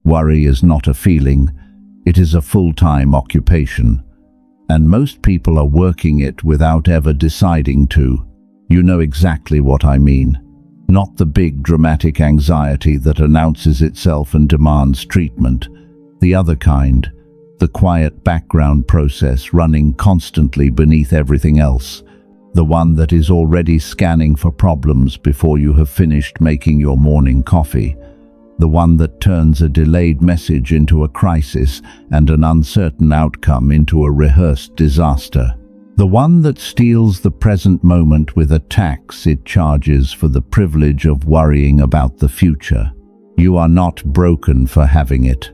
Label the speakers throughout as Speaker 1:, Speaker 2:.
Speaker 1: Worry is not a feeling, it is a full-time occupation. And most people are working it without ever deciding to. You know exactly what I mean. Not the big dramatic anxiety that announces itself and demands treatment. The other kind, the quiet background process running constantly beneath everything else. The one that is already scanning for problems before you have finished making your morning coffee. The one that turns a delayed message into a crisis and an uncertain outcome into a rehearsed disaster. The one that steals the present moment with a tax it charges for the privilege of worrying about the future. You are not broken for having it.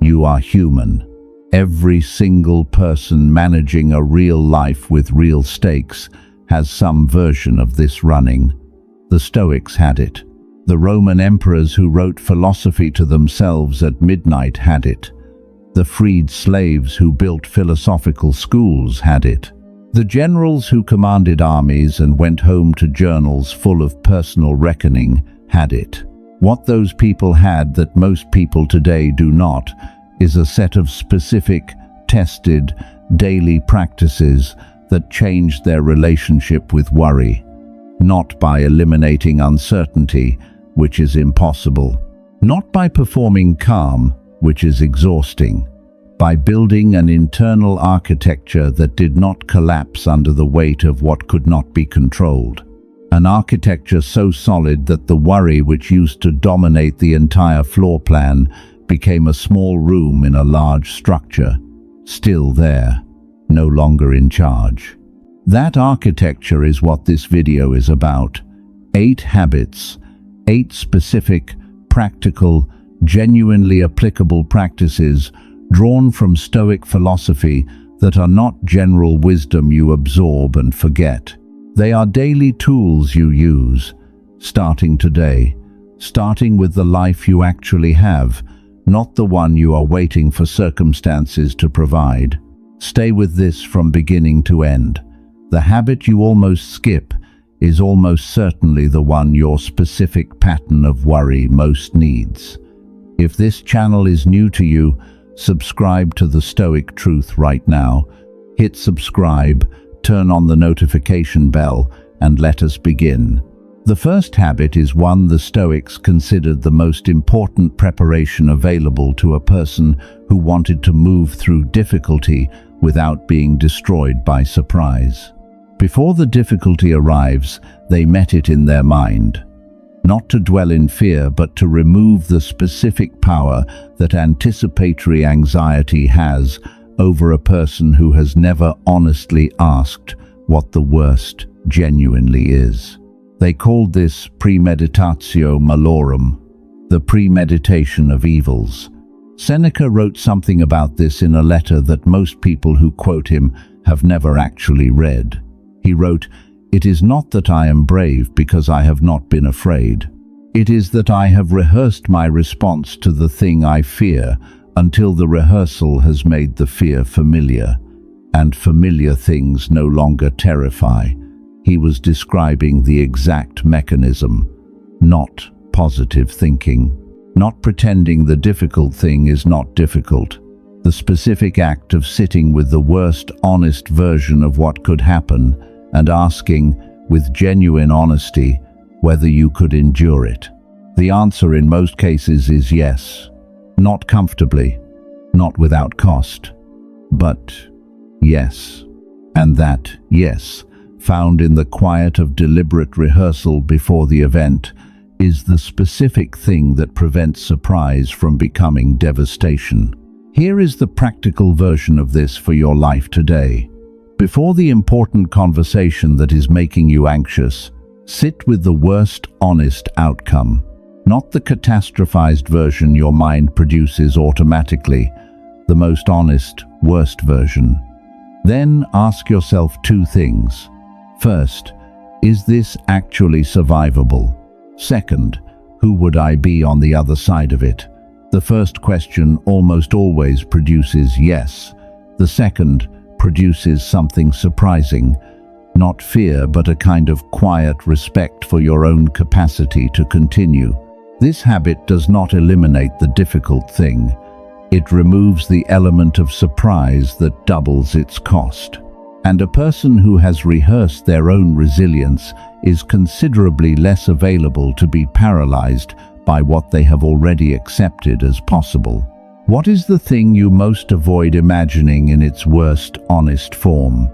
Speaker 1: You are human. Every single person managing a real life with real stakes has some version of this running. The Stoics had it. The Roman emperors who wrote philosophy to themselves at midnight had it. The freed slaves who built philosophical schools had it. The generals who commanded armies and went home to journals full of personal reckoning had it. What those people had that most people today do not is a set of specific, tested, daily practices that changed their relationship with worry. Not by eliminating uncertainty, which is impossible. Not by performing calm, which is exhausting. By building an internal architecture that did not collapse under the weight of what could not be controlled. An architecture so solid that the worry which used to dominate the entire floor plan became a small room in a large structure, still there, no longer in charge. That architecture is what this video is about. 8 habits, 8 specific, practical, genuinely applicable practices drawn from Stoic philosophy that are not general wisdom you absorb and forget. They are daily tools you use, starting today, starting with the life you actually have, not the one you are waiting for circumstances to provide. Stay with this from beginning to end. The habit you almost skip is almost certainly the one your specific pattern of worry most needs. If this channel is new to you, subscribe to the Stoic Truth right now. Hit subscribe, turn on the notification bell, and let us begin. The first habit is one the Stoics considered the most important preparation available to a person who wanted to move through difficulty without being destroyed by surprise. Before the difficulty arrives, they met it in their mind. Not to dwell in fear, but to remove the specific power that anticipatory anxiety has over a person who has never honestly asked what the worst genuinely is. They called this premeditatio malorum, the premeditation of evils. Seneca wrote something about this in a letter that most people who quote him have never actually read. He wrote, "It is not that I am brave because I have not been afraid. It is that I have rehearsed my response to the thing I fear until the rehearsal has made the fear familiar, and familiar things no longer terrify." He was describing the exact mechanism, not positive thinking, not pretending the difficult thing is not difficult. The specific act of sitting with the worst honest version of what could happen and asking, with genuine honesty, whether you could endure it. The answer in most cases is yes. Not comfortably, not without cost, but yes. And that yes, found in the quiet of deliberate rehearsal before the event, is the specific thing that prevents surprise from becoming devastation. Here is the practical version of this for your life today. Before the important conversation that is making you anxious, sit with the worst honest outcome, not the catastrophized version your mind produces automatically, the most honest, worst version. Then ask yourself 2 things. First, is this actually survivable? Second, who would I be on the other side of it? The first question almost always produces yes. The second produces something surprising, not fear but a kind of quiet respect for your own capacity to continue. This habit does not eliminate the difficult thing. It removes the element of surprise that doubles its cost. And a person who has rehearsed their own resilience is considerably less available to be paralyzed by what they have already accepted as possible. What is the thing you most avoid imagining in its worst honest form?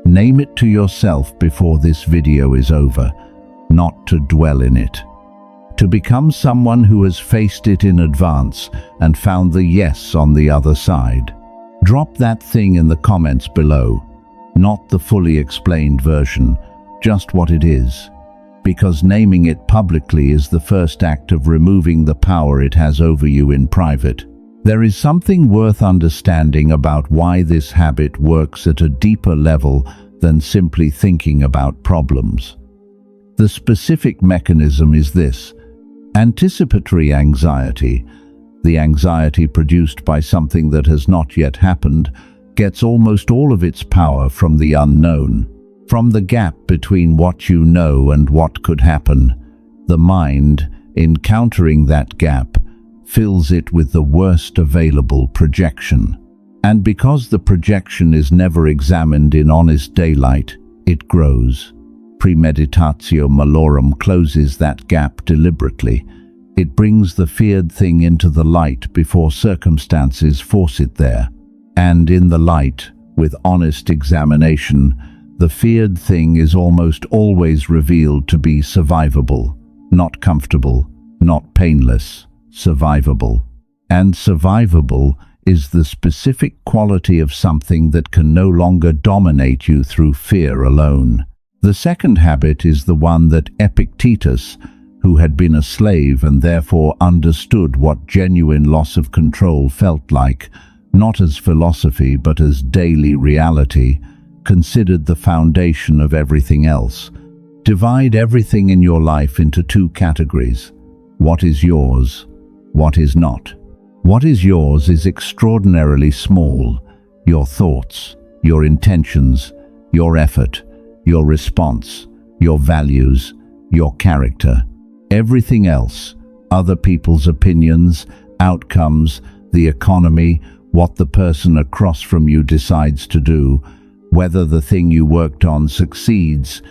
Speaker 1: Name it to yourself before this video is over, not to dwell in it. To become someone who has faced it in advance and found the yes on the other side. Drop that thing in the comments below, not the fully explained version, just what it is. Because naming it publicly is the first act of removing the power it has over you in private. There is something worth understanding about why this habit works at a deeper level than simply thinking about problems. The specific mechanism is this: anticipatory anxiety, the anxiety produced by something that has not yet happened, gets almost all of its power from the unknown, from the gap between what you know and what could happen. The mind, encountering that gap, fills it with the worst available projection. And because the projection is never examined in honest daylight, it grows. Premeditatio malorum closes that gap deliberately. It brings the feared thing into the light before circumstances force it there. And in the light, with honest examination, the feared thing is almost always revealed to be survivable, not comfortable, not painless, survivable. And survivable is the specific quality of something that can no longer dominate you through fear alone. The second habit is the one that Epictetus, who had been a slave and therefore understood what genuine loss of control felt like, not as philosophy but as daily reality, considered the foundation of everything else. Divide everything in your life into two categories: what is yours, what is not. What is yours is extraordinarily small: your thoughts, your intentions, your effort, your response, your values, your character. Everything else, other people's opinions, outcomes, the economy, what the person across from you decides to do, whether the thing you worked on succeeds,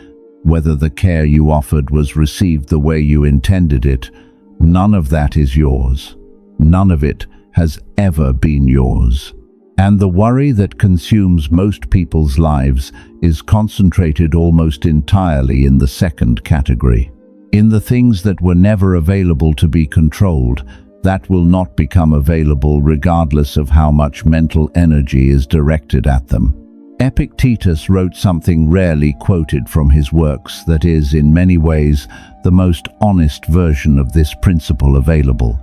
Speaker 1: whether the care you offered was received the way you intended it, none of that is yours. None of it has ever been yours. And the worry that consumes most people's lives is concentrated almost entirely in the second category. In the things that were never available to be controlled, that will not become available regardless of how much mental energy is directed at them. Epictetus wrote something rarely quoted from his works that is, in many ways, the most honest version of this principle available.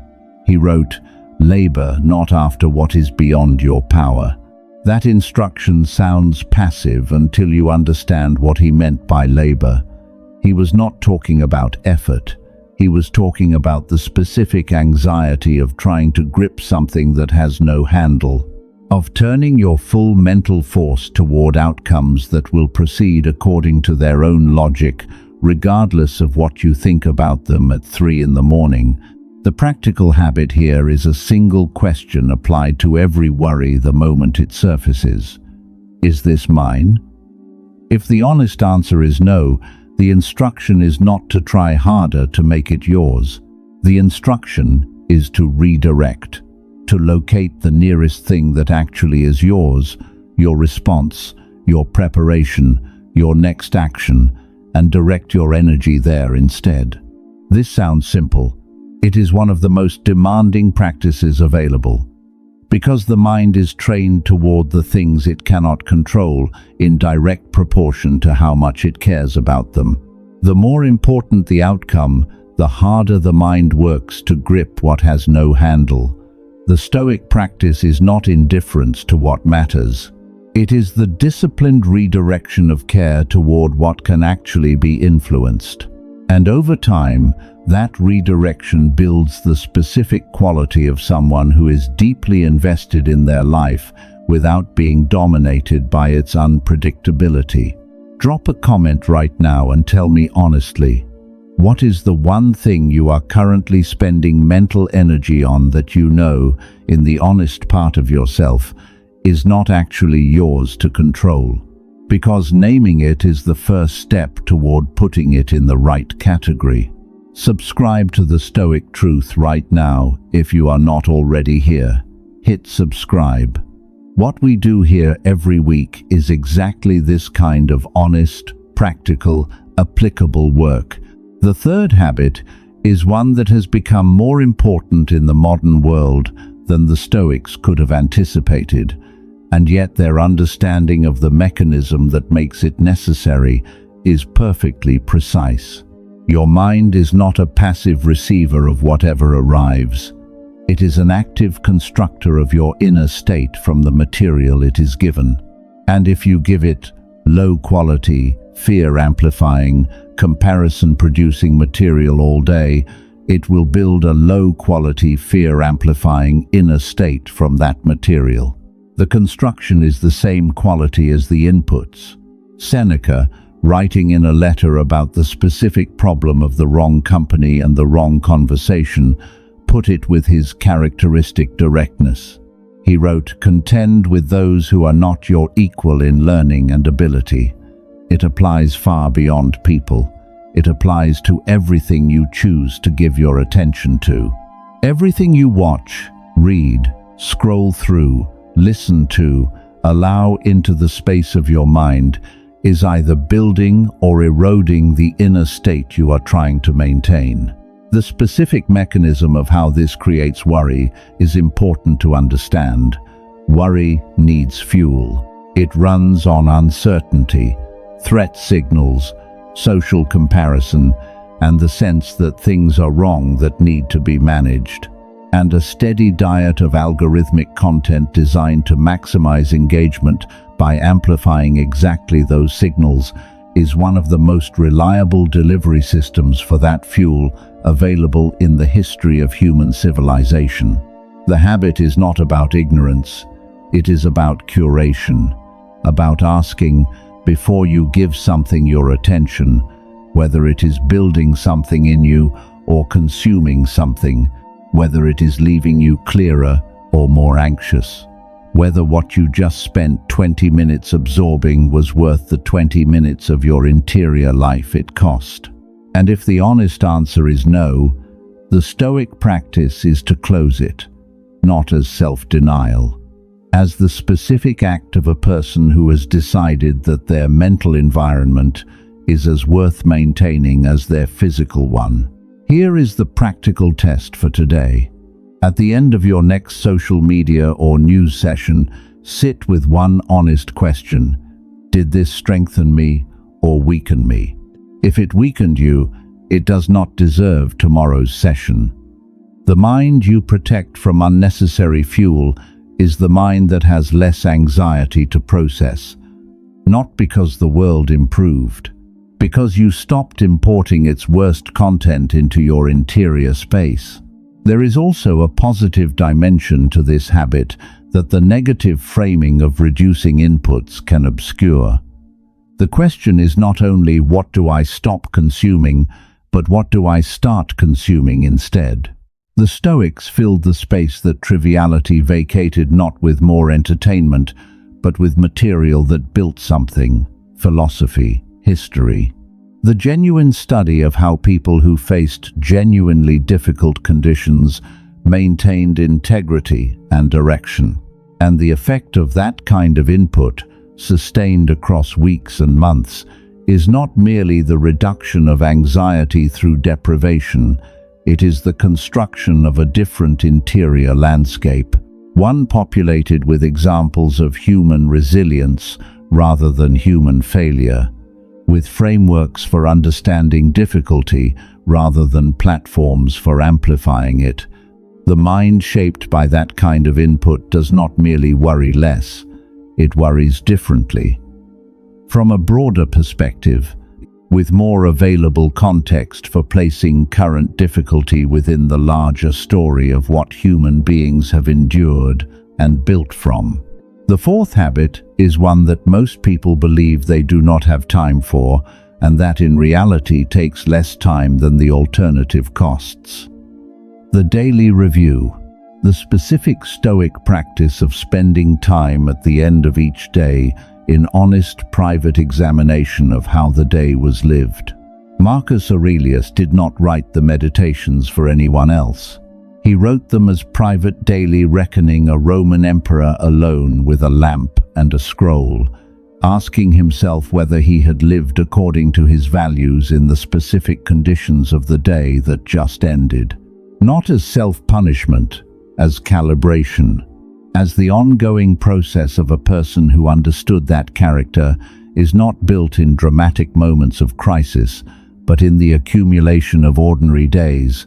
Speaker 1: He wrote, "Labor not after what is beyond your power." That instruction sounds passive until you understand what he meant by labor. He was not talking about effort. He was talking about the specific anxiety of trying to grip something that has no handle, of turning your full mental force toward outcomes that will proceed according to their own logic, regardless of what you think about them at 3 in the morning. The practical habit here is a single question applied to every worry the moment it surfaces. Is this mine? If the honest answer is no, the instruction is not to try harder to make it yours. The instruction is to redirect, to locate the nearest thing that actually is yours, your response, your preparation, your next action, and direct your energy there instead. This sounds simple. It is one of the most demanding practices available, because the mind is trained toward the things it cannot control in direct proportion to how much it cares about them. The more important the outcome, the harder the mind works to grip what has no handle. The Stoic practice is not indifference to what matters. It is the disciplined redirection of care toward what can actually be influenced. And over time, that redirection builds the specific quality of someone who is deeply invested in their life without being dominated by its unpredictability. Drop a comment right now and tell me honestly, What is the one thing you are currently spending mental energy on that you know, in the honest part of yourself, is not actually yours to control? Because naming it is the first step toward putting it in the right category. Subscribe to the Stoic Truth right now if you are not already here. Hit subscribe. What we do here every week is exactly this kind of honest, practical, applicable work. The third habit is one that has become more important in the modern world than the Stoics could have anticipated, and yet their understanding of the mechanism that makes it necessary is perfectly precise. Your mind is not a passive receiver of whatever arrives. It is an active constructor of your inner state from the material it is given. And if you give it low quality, fear-amplifying, comparison-producing material all day, it will build a low-quality, fear-amplifying inner state from that material. The construction is the same quality as the inputs. Seneca, writing in a letter about the specific problem of the wrong company and the wrong conversation, put it with his characteristic directness. He wrote, "Contend with those who are not your equal in learning and ability." It applies far beyond people. It applies to everything you choose to give your attention to. Everything you watch, read, scroll through, listen to, allow into the space of your mind is either building or eroding the inner state you are trying to maintain. The specific mechanism of how this creates worry is important to understand. Worry needs fuel. It runs on uncertainty, threat signals, social comparison, and the sense that things are wrong that need to be managed. And a steady diet of algorithmic content designed to maximize engagement by amplifying exactly those signals is one of the most reliable delivery systems for that fuel available in the history of human civilization. The habit is not about ignorance, it is about curation, about asking, before you give something your attention, whether it is building something in you or consuming something, whether it is leaving you clearer or more anxious, whether what you just spent 20 minutes absorbing was worth the 20 minutes of your interior life it cost. And if the honest answer is no, the Stoic practice is to close it, not as self-denial, as the specific act of a person who has decided that their mental environment is as worth maintaining as their physical one. Here is the practical test for today. At the end of your next social media or news session, sit with one honest question. Did this strengthen me or weaken me? If it weakened you, it does not deserve tomorrow's session. The mind you protect from unnecessary fuel is the mind that has less anxiety to process, not because the world improved, because you stopped importing its worst content into your interior space. There is also a positive dimension to this habit that the negative framing of reducing inputs can obscure. The question is not only what do I stop consuming, but what do I start consuming instead? The Stoics filled the space that triviality vacated not with more entertainment, but with material that built something: philosophy, history. The genuine study of how people who faced genuinely difficult conditions maintained integrity and direction. And the effect of that kind of input, sustained across weeks and months, is not merely the reduction of anxiety through deprivation, it is the construction of a different interior landscape, one populated with examples of human resilience rather than human failure, with frameworks for understanding difficulty rather than platforms for amplifying it. The mind shaped by that kind of input does not merely worry less, it worries differently. From a broader perspective, with more available context for placing current difficulty within the larger story of what human beings have endured and built from. The fourth habit is one that most people believe they do not have time for, and that in reality takes less time than the alternative costs. The daily review, the specific Stoic practice of spending time at the end of each day in honest private examination of how the day was lived. Marcus Aurelius did not write the meditations for anyone else. He wrote them as private daily reckoning, a Roman emperor alone with a lamp and a scroll, asking himself whether he had lived according to his values in the specific conditions of the day that just ended. Not as self-punishment, as calibration, as the ongoing process of a person who understood that character is not built in dramatic moments of crisis, but in the accumulation of ordinary days,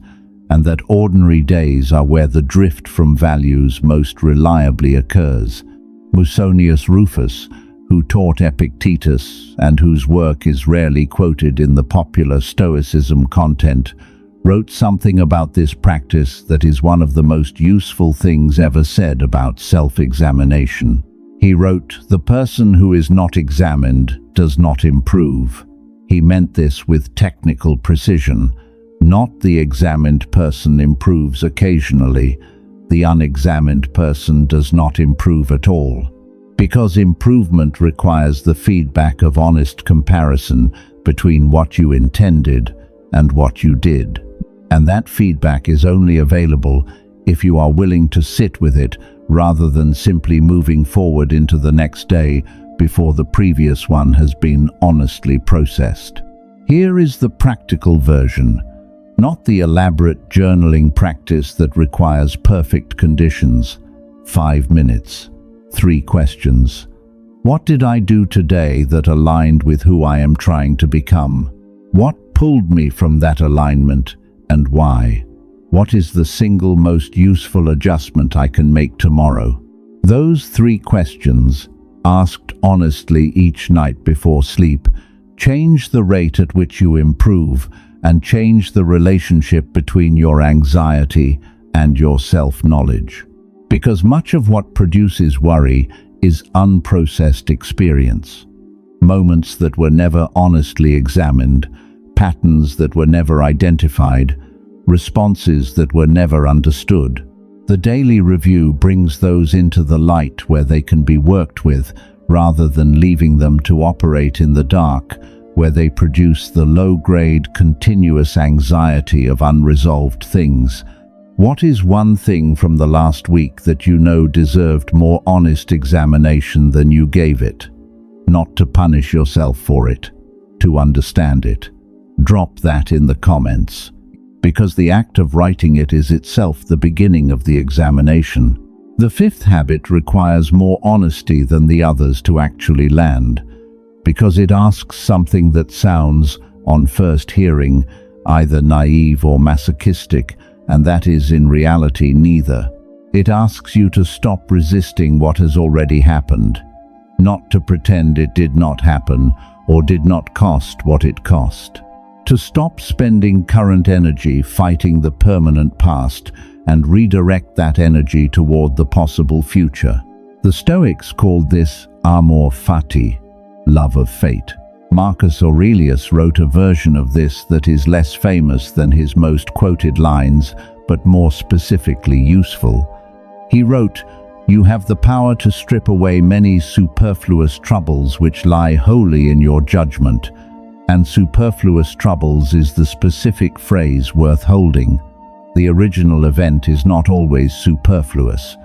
Speaker 1: and that ordinary days are where the drift from values most reliably occurs. Musonius Rufus, who taught Epictetus and whose work is rarely quoted in the popular Stoicism content, wrote something about this practice that is one of the most useful things ever said about self-examination. He wrote, "The person who is not examined does not improve." He meant this with technical precision. Not the examined person improves occasionally, the unexamined person does not improve at all. Because improvement requires the feedback of honest comparison between what you intended and what you did. And that feedback is only available if you are willing to sit with it rather than simply moving forward into the next day before the previous one has been honestly processed. Here is the practical version. Not the elaborate journaling practice that requires perfect conditions. 5 minutes. 3 questions. What did I do today that aligned with who I am trying to become? What pulled me from that alignment, and why? What is the single most useful adjustment I can make tomorrow? Those 3 questions, asked honestly each night before sleep, change the rate at which you improve and change the relationship between your anxiety and your self-knowledge. Because much of what produces worry is unprocessed experience. Moments that were never honestly examined, patterns that were never identified, responses that were never understood. The daily review brings those into the light where they can be worked with, rather than leaving them to operate in the dark, where they produce the low-grade, continuous anxiety of unresolved things. What is one thing from the last week that you know deserved more honest examination than you gave it? Not to punish yourself for it, to understand it. Drop that in the comments, because the act of writing it is itself the beginning of the examination. The 5th habit requires more honesty than the others to actually land, because it asks something that sounds, on first hearing, either naive or masochistic, and that is in reality neither. It asks you to stop resisting what has already happened, not to pretend it did not happen or did not cost what it cost. To stop spending current energy fighting the permanent past and redirect that energy toward the possible future. The Stoics called this amor fati, love of fate. Marcus Aurelius wrote a version of this that is less famous than his most quoted lines, but more specifically useful. He wrote, "You have the power to strip away many superfluous troubles which lie wholly in your judgment." And superfluous troubles is the specific phrase worth holding. The original event is not always superfluous.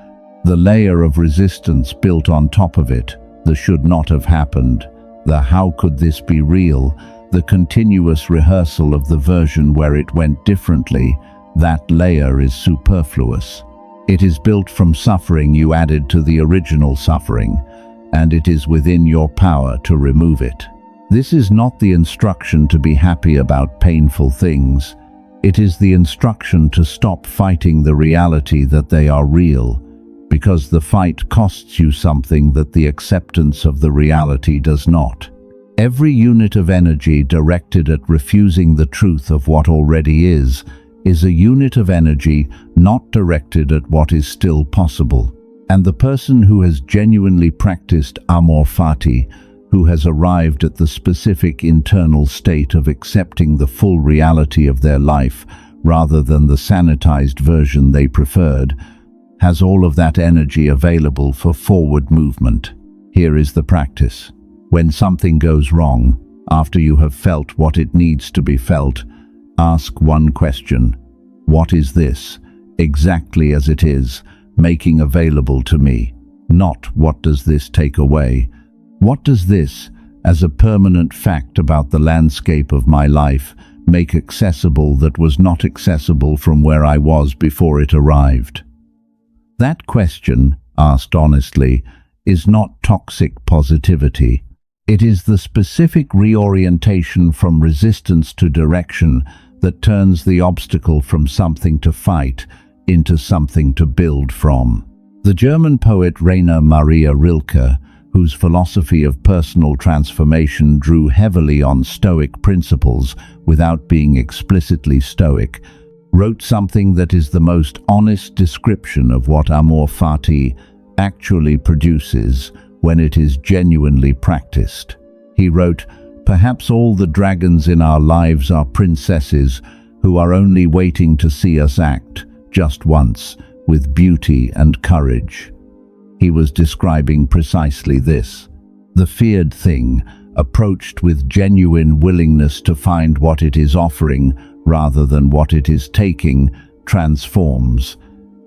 Speaker 1: The layer of resistance built on top of it, the should not have happened, the how could this be real, the continuous rehearsal of the version where it went differently, that layer is superfluous. It is built from suffering you added to the original suffering, and it is within your power to remove it. This is not the instruction to be happy about painful things. It is the instruction to stop fighting the reality that they are real, because the fight costs you something that the acceptance of the reality does not. Every unit of energy directed at refusing the truth of what already is a unit of energy not directed at what is still possible. And the person who has genuinely practiced amor fati, who has arrived at the specific internal state of accepting the full reality of their life rather than the sanitized version they preferred, has all of that energy available for forward movement. Here is the practice. When something goes wrong, after you have felt what it needs to be felt, ask one question. What is this, exactly as it is, making available to me? Not what does this take away? What does this, as a permanent fact about the landscape of my life, make accessible that was not accessible from where I was before it arrived? That question, asked honestly, is not toxic positivity. It is the specific reorientation from resistance to direction that turns the obstacle from something to fight into something to build from. The German poet Rainer Maria Rilke, whose philosophy of personal transformation drew heavily on Stoic principles without being explicitly Stoic, wrote something that is the most honest description of what amor fati actually produces when it is genuinely practiced. He wrote, "Perhaps all the dragons in our lives are princesses who are only waiting to see us act, just once, with beauty and courage." He was describing precisely this. The feared thing, approached with genuine willingness to find what it is offering rather than what it is taking, transforms.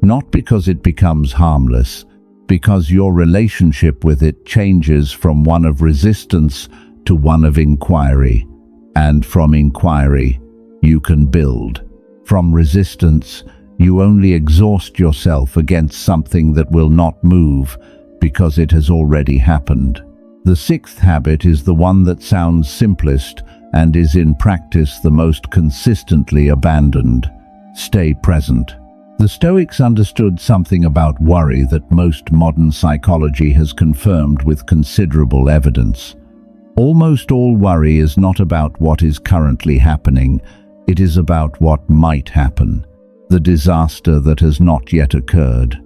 Speaker 1: Not because it becomes harmless, because your relationship with it changes from one of resistance to one of inquiry. And from inquiry, you can build. From resistance, you only exhaust yourself against something that will not move because it has already happened. The sixth habit is the one that sounds simplest and is in practice the most consistently abandoned. Stay present. The Stoics understood something about worry that most modern psychology has confirmed with considerable evidence. Almost all worry is not about what is currently happening, it is about what might happen. The disaster that has not yet occurred,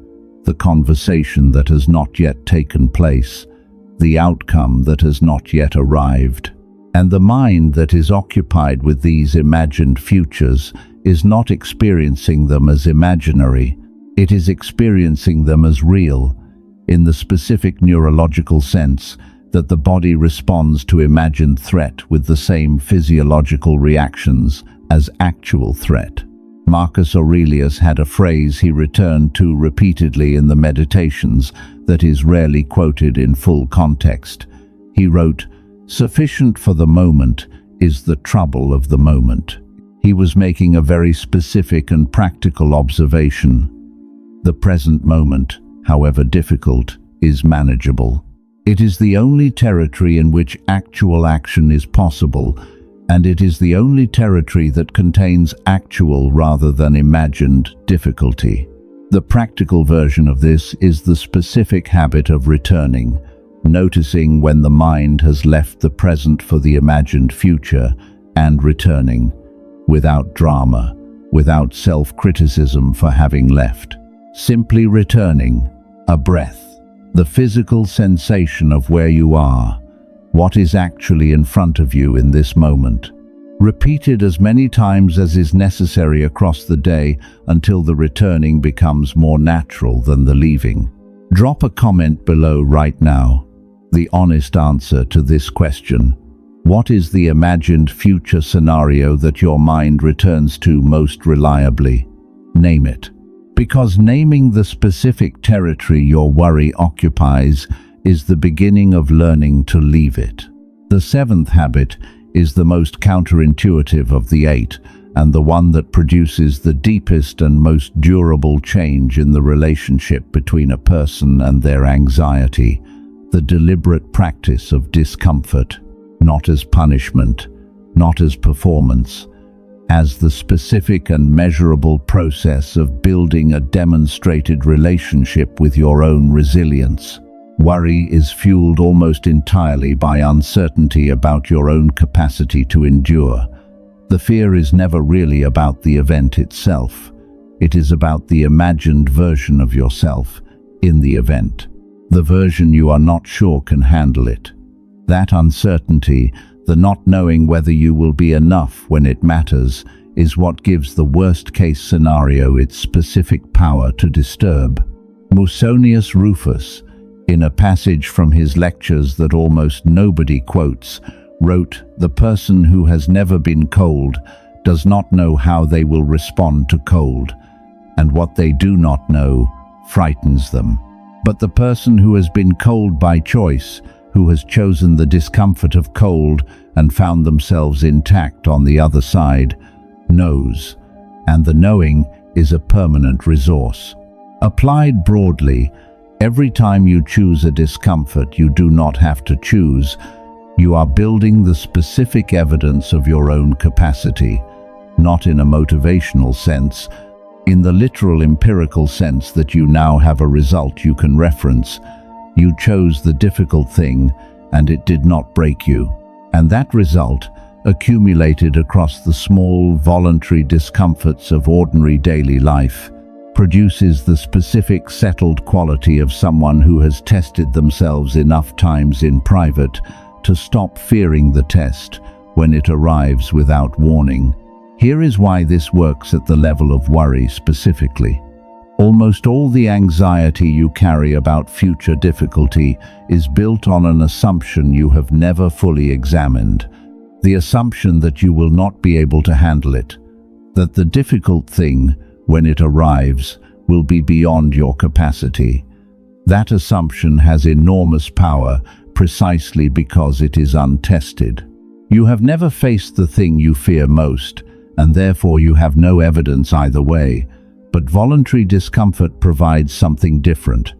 Speaker 1: the conversation that has not yet taken place, the outcome that has not yet arrived. And the mind that is occupied with these imagined futures is not experiencing them as imaginary, it is experiencing them as real, in the specific neurological sense that the body responds to imagined threat with the same physiological reactions as actual threat. Marcus Aurelius had a phrase he returned to repeatedly in the Meditations that is rarely quoted in full context. He wrote, "Sufficient for the moment is the trouble of the moment." He was making a very specific and practical observation. The present moment, however difficult, is manageable. It is the only territory in which actual action is possible, and it is the only territory that contains actual rather than imagined difficulty. The practical version of this is the specific habit of returning, noticing when the mind has left the present for the imagined future, and returning, without drama, without self-criticism for having left. Simply returning, a breath, the physical sensation of where you are, what is actually in front of you in this moment. Repeated as many times as is necessary across the day until the returning becomes more natural than the leaving. Drop a comment below right now. The honest answer to this question. What is the imagined future scenario that your mind returns to most reliably? Name it. Because naming the specific territory your worry occupies is the beginning of learning to leave it. The seventh habit is the most counterintuitive of the 8, and the one that produces the deepest and most durable change in the relationship between a person and their anxiety, the deliberate practice of discomfort, not as punishment, not as performance, as the specific and measurable process of building a demonstrated relationship with your own resilience. Worry is fueled almost entirely by uncertainty about your own capacity to endure. The fear is never really about the event itself. It is about the imagined version of yourself in the event, the version you are not sure can handle it. That uncertainty, the not knowing whether you will be enough when it matters, is what gives the worst-case scenario its specific power to disturb. Musonius Rufus, in a passage from his lectures that almost nobody quotes, wrote, "The person who has never been cold does not know how they will respond to cold, and what they do not know frightens them. But the person who has been cold by choice, who has chosen the discomfort of cold and found themselves intact on the other side, knows, and the knowing is a permanent resource." Applied broadly, every time you choose a discomfort you do not have to choose, you are building the specific evidence of your own capacity, not in a motivational sense, in the literal empirical sense that you now have a result you can reference. You chose the difficult thing, and it did not break you. And that result, accumulated across the small, voluntary discomforts of ordinary daily life, produces the specific settled quality of someone who has tested themselves enough times in private to stop fearing the test when it arrives without warning. Here is why this works at the level of worry specifically. Almost all the anxiety you carry about future difficulty is built on an assumption you have never fully examined. The assumption that you will not be able to handle it, that the difficult thing, when it arrives, will be beyond your capacity. That assumption has enormous power precisely because it is untested. You have never faced the thing you fear most, and therefore you have no evidence either way. But voluntary discomfort provides something different.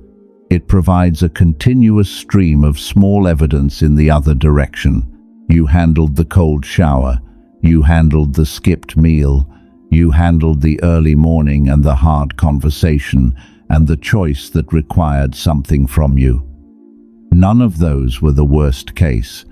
Speaker 1: It provides a continuous stream of small evidence in the other direction. You handled the cold shower. You handled the skipped meal. You handled the early morning and the hard conversation and the choice that required something from you. None of those were the worst case,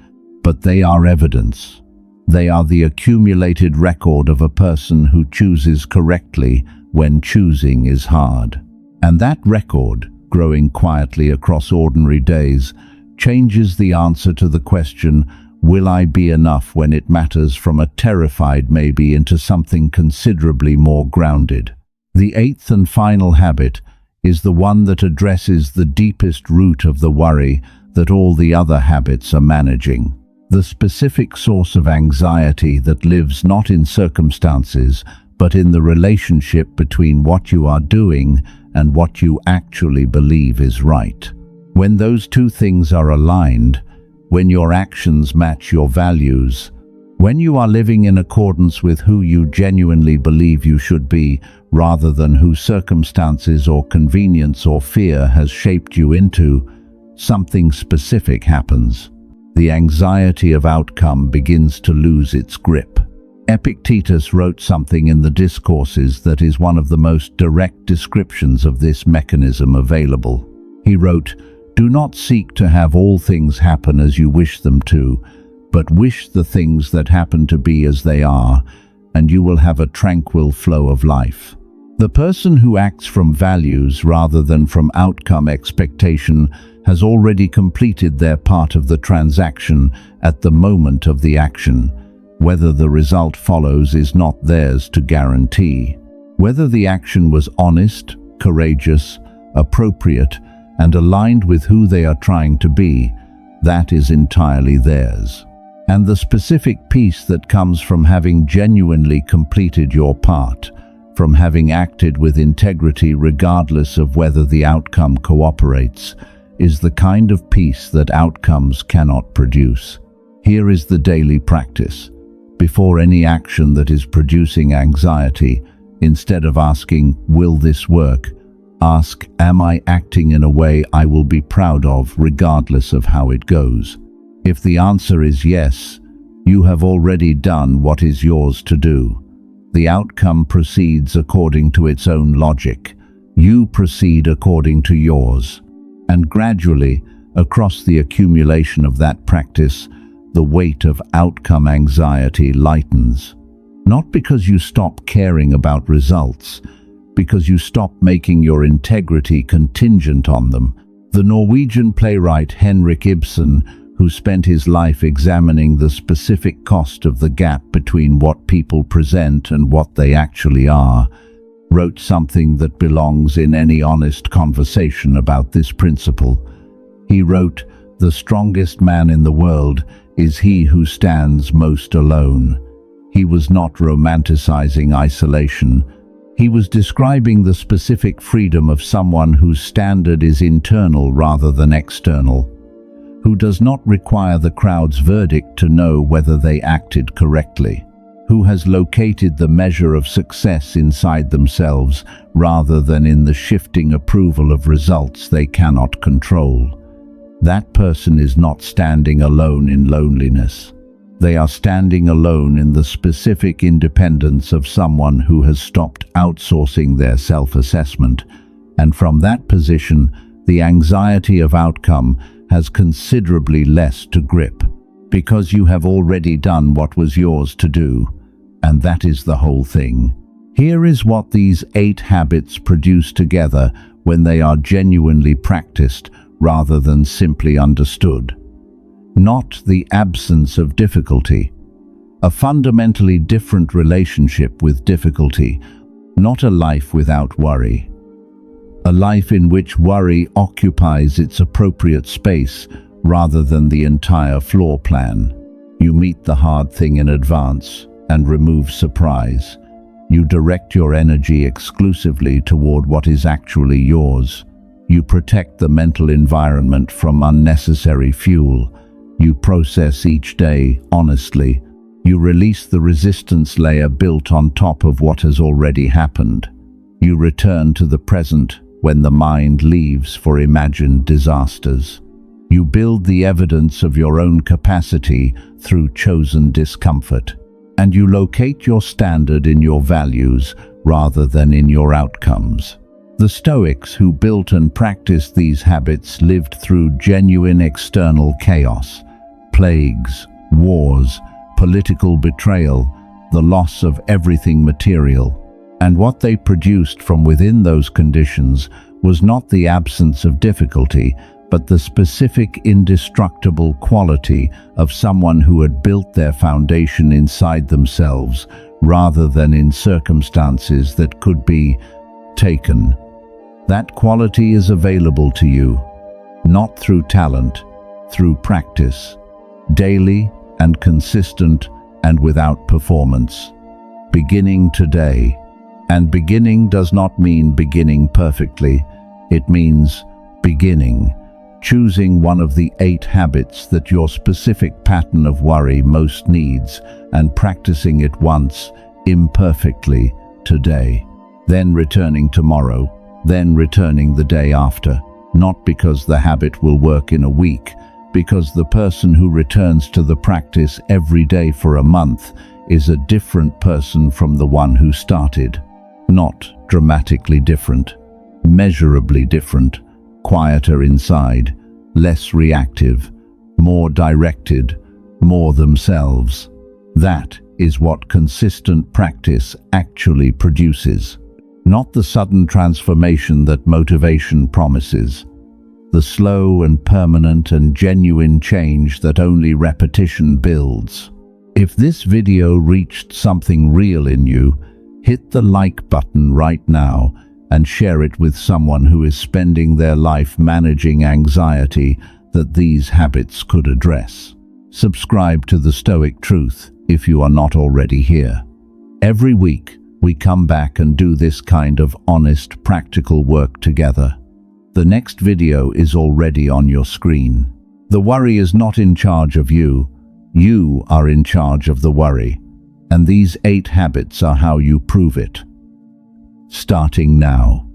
Speaker 1: but they are evidence. They are the accumulated record of a person who chooses correctly when choosing is hard. And that record, growing quietly across ordinary days, changes the answer to the question, will I be enough when it matters, from a terrified maybe into something considerably more grounded. The eighth and final habit is the one that addresses the deepest root of the worry that all the other habits are managing. The specific source of anxiety that lives not in circumstances, but in the relationship between what you are doing and what you actually believe is right. When those two things are aligned, when your actions match your values, when you are living in accordance with who you genuinely believe you should be, rather than who circumstances or convenience or fear has shaped you into, something specific happens. The anxiety of outcome begins to lose its grip. Epictetus wrote something in the Discourses that is one of the most direct descriptions of this mechanism available. He wrote, "Do not seek to have all things happen as you wish them to, but wish the things that happen to be as they are, and you will have a tranquil flow of life." The person who acts from values rather than from outcome expectation has already completed their part of the transaction at the moment of the action. Whether the result follows is not theirs to guarantee. Whether the action was honest, courageous, appropriate, and aligned with who they are trying to be, that is entirely theirs. And the specific peace that comes from having genuinely completed your part, from having acted with integrity regardless of whether the outcome cooperates, is the kind of peace that outcomes cannot produce. Here is the daily practice. Before any action that is producing anxiety, instead of asking, "Will this work?" ask, "Am I acting in a way I will be proud of regardless of how it goes?" If the answer is yes, you have already done what is yours to do. The outcome proceeds according to its own logic. You proceed according to yours. And gradually, across the accumulation of that practice, the weight of outcome anxiety lightens. Not because you stop caring about results, because you stop making your integrity contingent on them. The Norwegian playwright Henrik Ibsen, who spent his life examining the specific cost of the gap between what people present and what they actually are, wrote something that belongs in any honest conversation about this principle. He wrote, "The strongest man in the world is he who stands most alone." He was not romanticizing isolation. He was describing the specific freedom of someone whose standard is internal rather than external, who does not require the crowd's verdict to know whether they acted correctly, who has located the measure of success inside themselves rather than in the shifting approval of results they cannot control. That person is not standing alone in loneliness. They are standing alone in the specific independence of someone who has stopped outsourcing their self-assessment, and from that position, the anxiety of outcome has considerably less to grip, because you have already done what was yours to do, and that is the whole thing. Here is what these 8 habits produce together when they are genuinely practiced rather than simply understood. Not the absence of difficulty. A fundamentally different relationship with difficulty, not a life without worry. A life in which worry occupies its appropriate space rather than the entire floor plan. You meet the hard thing in advance and remove surprise. You direct your energy exclusively toward what is actually yours. You protect the mental environment from unnecessary fuel. You process each day honestly. You release the resistance layer built on top of what has already happened. You return to the present when the mind leaves for imagined disasters. You build the evidence of your own capacity through chosen discomfort. And you locate your standard in your values rather than in your outcomes. The Stoics who built and practiced these habits lived through genuine external chaos. Plagues, wars, political betrayal, the loss of everything material. And what they produced from within those conditions was not the absence of difficulty, but the specific indestructible quality of someone who had built their foundation inside themselves, rather than in circumstances that could be taken. That quality is available to you, not through talent, through practice. Daily and consistent and without performance. Beginning today. And beginning does not mean beginning perfectly. It means beginning. Choosing one of the 8 habits that your specific pattern of worry most needs and practicing it once, imperfectly, today. Then returning tomorrow. Then returning the day after. Not because the habit will work in a week, because the person who returns to the practice every day for a month is a different person from the one who started. Not dramatically different, measurably different, quieter inside, less reactive, more directed, more themselves. That is what consistent practice actually produces. Not the sudden transformation that motivation promises. The slow and permanent and genuine change that only repetition builds. If this video reached something real in you, hit the like button right now and share it with someone who is spending their life managing anxiety that these habits could address. Subscribe to The Stoic Truth if you are not already here. Every week, we come back and do this kind of honest, practical work together. The next video is already on your screen. The worry is not in charge of you. You are in charge of the worry. And these 8 habits are how you prove it. Starting now.